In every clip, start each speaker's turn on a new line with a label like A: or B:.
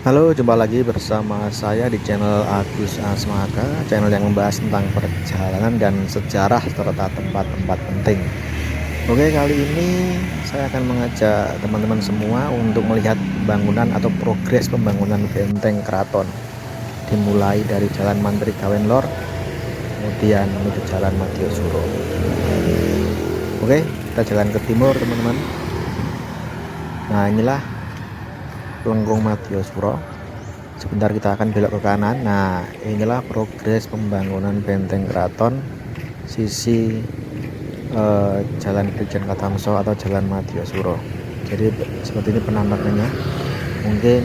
A: Halo, jumpa lagi bersama saya di channel Agus Asmaka, channel yang membahas tentang perjalanan dan sejarah serta tempat-tempat penting. Oke, kali ini saya akan mengajak teman-teman semua untuk melihat pembangunan atau progres pembangunan benteng keraton. Dimulai dari Jalan Mantri Gawen Lor, kemudian menuju Jalan Matiosuro. Oke, kita jalan ke timur, teman-teman. Nah, inilah Lengkung Matiosuro. Sebentar kita akan belok ke kanan. Nah, inilah progres pembangunan benteng keraton sisi Jalan Brigjen Katamso atau Jalan Matiosuro. Jadi seperti ini penampakannya. Mungkin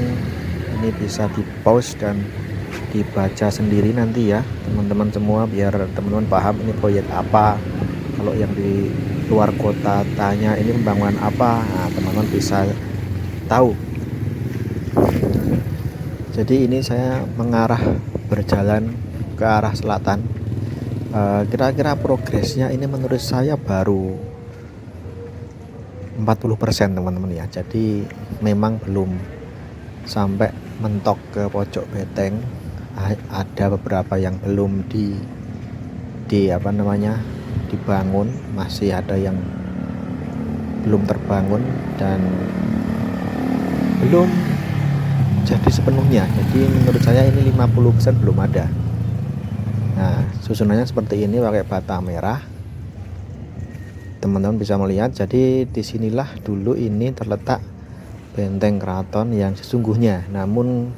A: ini bisa di pause dan dibaca sendiri nanti ya teman-teman semua, biar teman-teman paham ini proyek apa. Kalau yang di luar kota tanya ini pembangunan apa, nah, teman-teman bisa tahu. Jadi ini saya mengarah berjalan ke arah selatan. Kira-kira progresnya ini menurut saya baru 40% teman-teman ya. Jadi memang belum sampai mentok ke pojok beteng. Ada beberapa yang belum dibangun, masih ada yang belum terbangun dan belum jadi sepenuhnya. Jadi menurut saya ini 50% belum ada. Nah, susunannya seperti ini pakai bata merah. Teman-teman bisa melihat, jadi disinilah dulu ini terletak benteng keraton yang sesungguhnya. Namun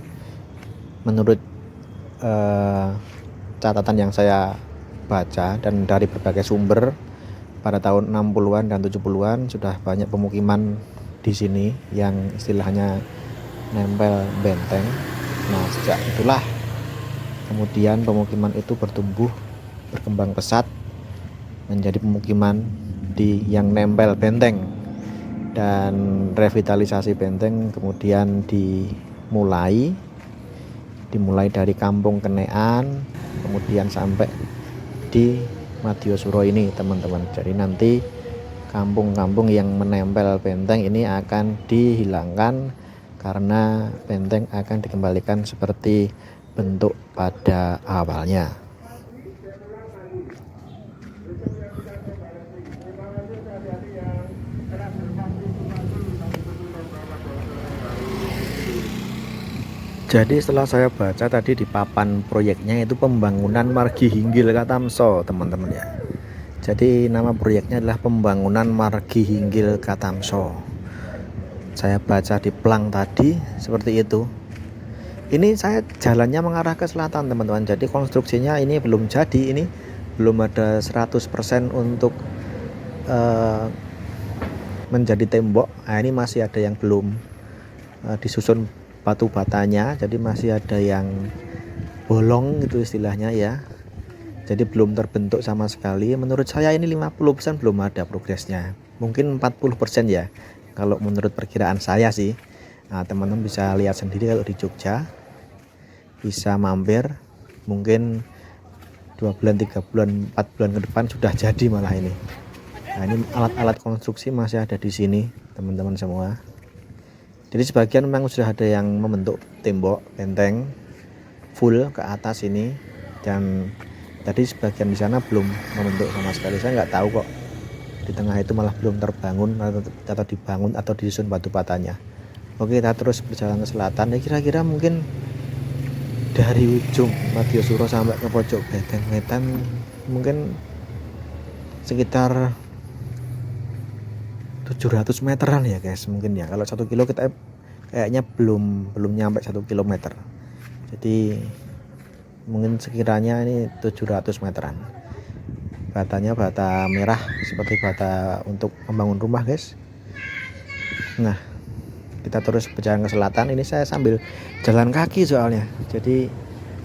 A: menurut catatan yang saya baca dan dari berbagai sumber, pada tahun 60-an dan 70-an sudah banyak pemukiman di sini yang istilahnya nempel benteng. Nah, sejak itulah kemudian pemukiman itu berkembang pesat menjadi pemukiman yang nempel benteng, dan revitalisasi benteng kemudian dimulai dari Kampung Kenean kemudian sampai di Matiosuro ini, teman-teman. Jadi nanti kampung-kampung yang menempel benteng ini akan dihilangkan karena benteng akan dikembalikan seperti bentuk pada awalnya. Jadi setelah saya baca tadi di papan proyeknya itu pembangunan Margi Hinggil Katamso, teman-teman ya. Jadi nama proyeknya adalah pembangunan Margi Hinggil Katamso. Saya baca di plang tadi seperti itu. Ini saya jalannya mengarah ke selatan, teman-teman. Jadi konstruksinya ini belum jadi, ini belum ada 100% untuk menjadi tembok. Nah, ini masih ada yang belum disusun batu batanya, jadi masih ada yang bolong itu istilahnya ya. Jadi belum terbentuk sama sekali. Menurut saya ini 50% belum ada progresnya. Mungkin 40% ya kalau menurut perkiraan saya sih. Nah, teman-teman bisa lihat sendiri kalau di Jogja, bisa mampir, mungkin 2 bulan, 3 bulan, 4 bulan ke depan sudah jadi malah ini. Nah, ini alat-alat konstruksi masih ada di sini, teman-teman semua. Jadi sebagian memang sudah ada yang membentuk tembok benteng full ke atas ini, dan tadi sebagian di sana belum membentuk sama sekali. Saya nggak tahu kok di tengah itu malah belum terbangun atau dibangun atau disusun batu batanya. Oke, kita terus berjalan ke selatan. Ya, kira-kira mungkin dari ujung Matiosuro sampai ke pojok benteng wetan mungkin sekitar 700 meteran ya guys, mungkin ya. Kalau 1 kilo kita kayaknya belum nyampe 1 kilometer. Jadi mungkin sekiranya ini 700 meteran. Batanya bata merah seperti bata untuk membangun rumah guys. Nah, kita terus berjalan ke selatan. Ini saya sambil jalan kaki soalnya, jadi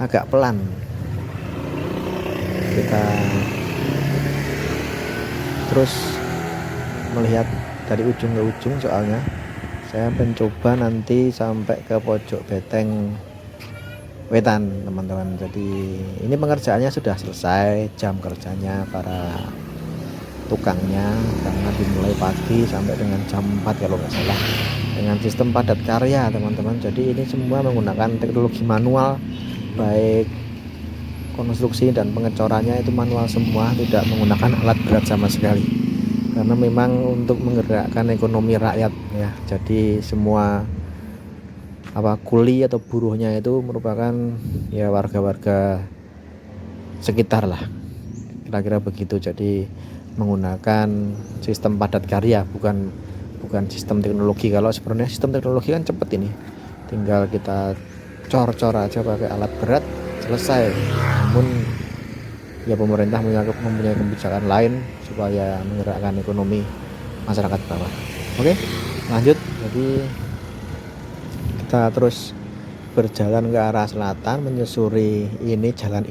A: agak pelan. Kita terus melihat dari ujung ke ujung, soalnya saya mencoba nanti sampai ke pojok beteng wetan, teman-teman. Jadi ini pengerjaannya sudah selesai, jam kerjanya para tukangnya, karena dimulai pagi sampai dengan jam 4 kalau nggak salah, dengan sistem padat karya teman-teman. Jadi ini semua menggunakan teknologi manual, baik konstruksi dan pengecorannya itu manual semua, tidak menggunakan alat berat sama sekali, karena memang untuk menggerakkan ekonomi rakyat ya. Jadi semua kuli atau buruhnya itu merupakan ya warga-warga sekitar lah, kira-kira begitu. Jadi menggunakan sistem padat karya, bukan sistem teknologi. Kalau sebenarnya sistem teknologi kan cepet ini, tinggal kita cor-cor aja pakai alat berat, selesai. Namun ya pemerintah mempunyai kebijakan lain supaya menggerakkan ekonomi masyarakat bawah. Oke, lanjut. Jadi kita terus berjalan ke arah selatan, menyusuri ini jalan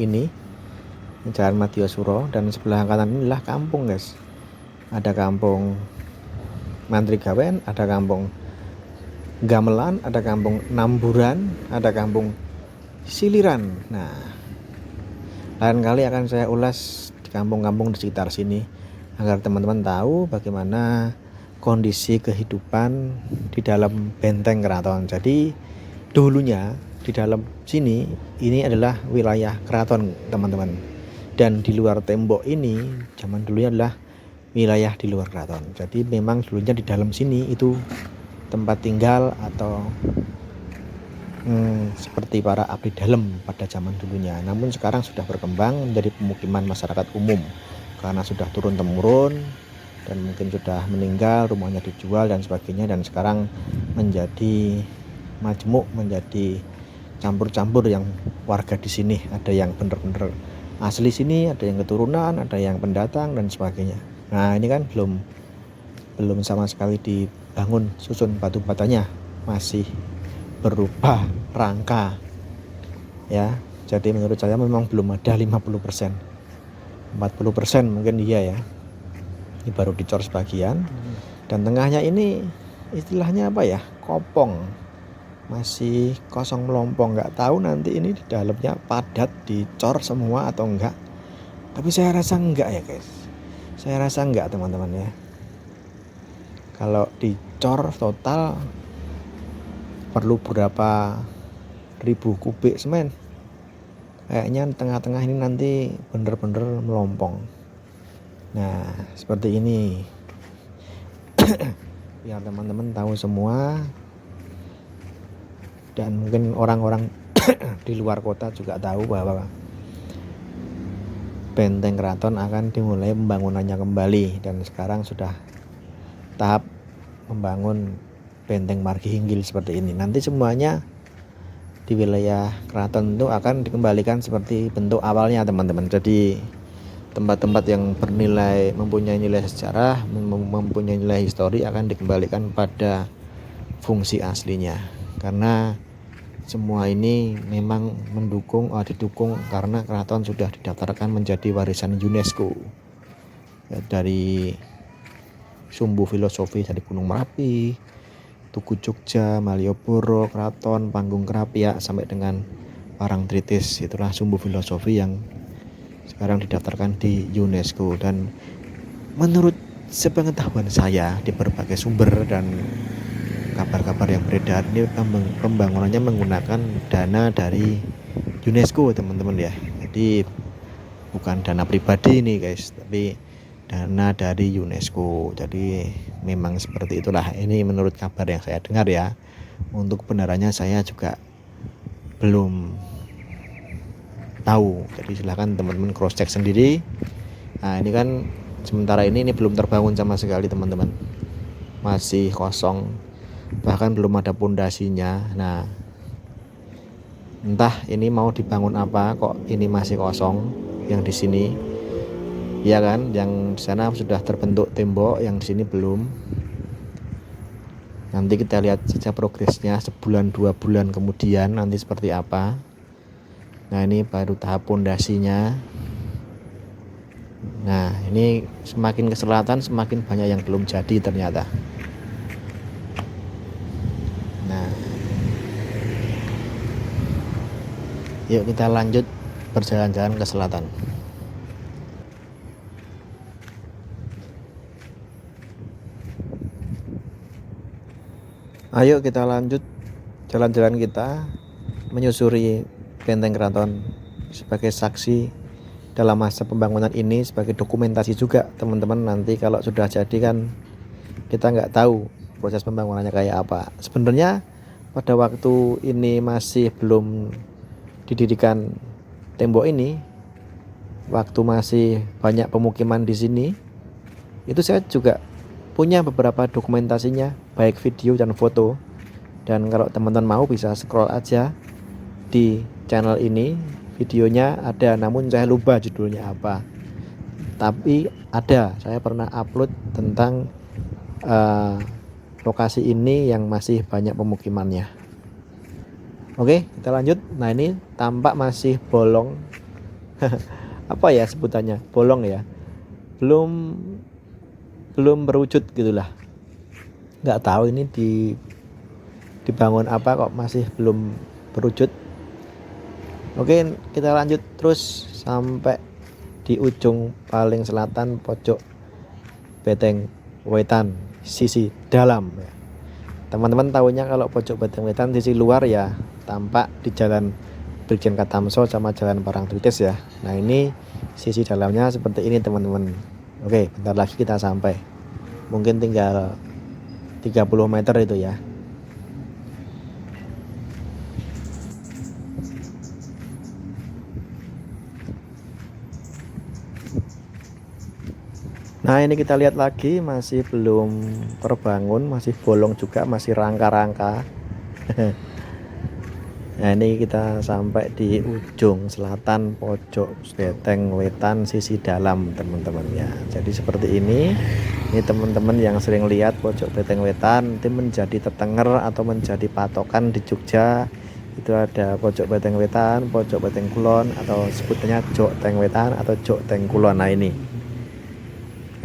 A: Jalan Madiosuro, dan sebelah kanan inilah kampung guys. Ada kampung Mantri Gawen, ada kampung Gamelan, ada kampung Namburan, ada kampung Siliran. Nah, lain kali akan saya ulas di kampung-kampung di sekitar sini agar teman-teman tahu bagaimana kondisi kehidupan di dalam benteng keraton. Jadi dulunya di dalam sini ini adalah wilayah keraton teman-teman. Dan di luar tembok ini zaman dulunya adalah wilayah di luar keraton. Jadi memang dulunya di dalam sini itu tempat tinggal atau seperti para abdi dalam pada zaman dulunya. Namun sekarang sudah berkembang menjadi pemukiman masyarakat umum karena sudah turun temurun dan mungkin sudah meninggal, rumahnya dijual dan sebagainya, dan sekarang menjadi majmuk, menjadi campur-campur yang warga di sini. Ada yang benar-benar asli sini, ada yang keturunan, ada yang pendatang dan sebagainya. Nah, ini kan belum sama sekali dibangun susun batu batanya, masih berupa rangka ya. Jadi menurut saya memang belum ada 50%, 40% mungkin iya ya. Ini baru dicor sebagian, dan tengahnya ini istilahnya apa ya, kopong, masih kosong melompong. Nggak tahu nanti ini di dalamnya padat dicor semua atau enggak, tapi saya rasa enggak ya guys, saya rasa enggak teman-teman ya. Kalau dicor total perlu berapa ribu kubik semen, kayaknya tengah-tengah ini nanti bener-bener melompong. Nah seperti ini biar teman-teman tahu semua, dan mungkin orang-orang di luar kota juga tahu bahwa benteng keraton akan dimulai pembangunannya kembali, dan sekarang sudah tahap membangun benteng Margi Hinggil seperti ini. Nanti semuanya di wilayah keraton itu akan dikembalikan seperti bentuk awalnya teman-teman. Jadi tempat-tempat yang mempunyai nilai sejarah, mempunyai nilai histori akan dikembalikan pada fungsi aslinya, karena semua ini memang didukung karena keraton sudah didaftarkan menjadi warisan UNESCO ya, dari sumbu filosofi dari Gunung Merapi, Tugu Jogja, Malioboro, Keraton, Panggung Kerapiak sampai dengan Parangtritis. Itulah sumbu filosofi yang sekarang didaftarkan di UNESCO. Dan menurut sepengetahuan saya di berbagai sumber dan kabar-kabar yang beredar, ini pembangunannya menggunakan dana dari UNESCO teman-teman ya. Jadi bukan dana pribadi ini guys, tapi dana dari UNESCO. Jadi memang seperti itulah. Ini menurut kabar yang saya dengar ya. Untuk kebenarannya saya juga belum tahu. Jadi silahkan teman-teman cross check sendiri. Nah ini kan sementara ini belum terbangun sama sekali teman-teman, masih kosong, bahkan belum ada pondasinya. Nah entah ini mau dibangun apa, kok ini masih kosong yang di sini. Ya kan, yang di sana sudah terbentuk tembok, yang di sini belum. Nanti kita lihat saja progresnya sebulan 2 bulan kemudian nanti seperti apa. Nah ini baru tahap pondasinya. Nah ini semakin ke selatan semakin banyak yang belum jadi ternyata. Nah yuk kita lanjut berjalan-jalan ke selatan. Ayo kita lanjut jalan-jalan kita menyusuri Benteng Keraton sebagai saksi dalam masa pembangunan ini, sebagai dokumentasi juga teman-teman. Nanti kalau sudah jadi kan kita nggak tahu proses pembangunannya kayak apa. Sebenarnya pada waktu ini masih belum didirikan tembok ini, waktu masih banyak pemukiman di sini, itu saya juga punya beberapa dokumentasinya, baik video dan foto. Dan kalau teman-teman mau bisa scroll aja di channel ini, videonya ada, namun saya lupa judulnya apa. Tapi ada, saya pernah upload tentang lokasi ini yang masih banyak pemukimannya. Oke, kita lanjut. Nah, ini tampak masih bolong. Apa ya sebutannya? Bolong ya. Belum berwujud gitulah. Nggak tahu ini dibangun apa kok masih belum berwujud. Oke, kita lanjut terus sampai di ujung paling selatan pojok Beteng Wetan sisi dalam ya. Teman-teman tahunya kalau pojok Beteng Wetan sisi luar ya tampak di Jalan Brigjen Katamso sama Jalan Parangtritis ya. Nah, ini sisi dalamnya seperti ini teman-teman. Oke, bentar lagi kita sampai. Mungkin tinggal 30 meter itu ya. Nah, ini kita lihat lagi masih belum terbangun, masih bolong juga, masih rangka-rangka. Nah, ini kita sampai di ujung selatan pojok Beteng Wetan sisi dalam teman-teman ya. Jadi seperti ini teman-teman yang sering lihat pojok Beteng Wetan itu menjadi tetenger atau menjadi patokan di Jogja. Itu ada pojok Beteng Wetan, pojok Beteng Kulon, atau sebutnya Jok Teng Wetan atau Jok Teng Kulon. Nah,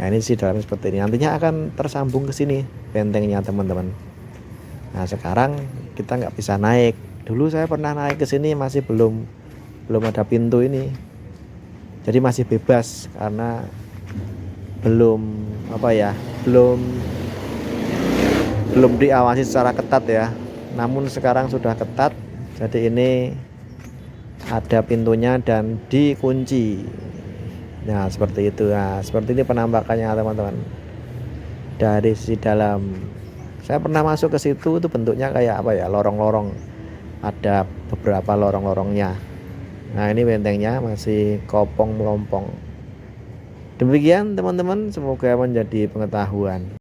A: ini sih dalam seperti ini. Nantinya akan tersambung ke sini bentengnya teman-teman. Nah, sekarang kita nggak bisa naik. Dulu saya pernah naik ke sini masih belum ada pintu ini. Jadi masih bebas karena belum diawasi secara ketat ya. Namun sekarang sudah ketat. Jadi ini ada pintunya dan dikunci. Nah, seperti itu. Nah, seperti ini penampakannya teman-teman dari sisi dalam. Saya pernah masuk ke situ, itu bentuknya kayak lorong-lorong, ada beberapa lorong-lorongnya. Nah, ini bentengnya masih kopong melompong. Demikian teman-teman, semoga menjadi pengetahuan.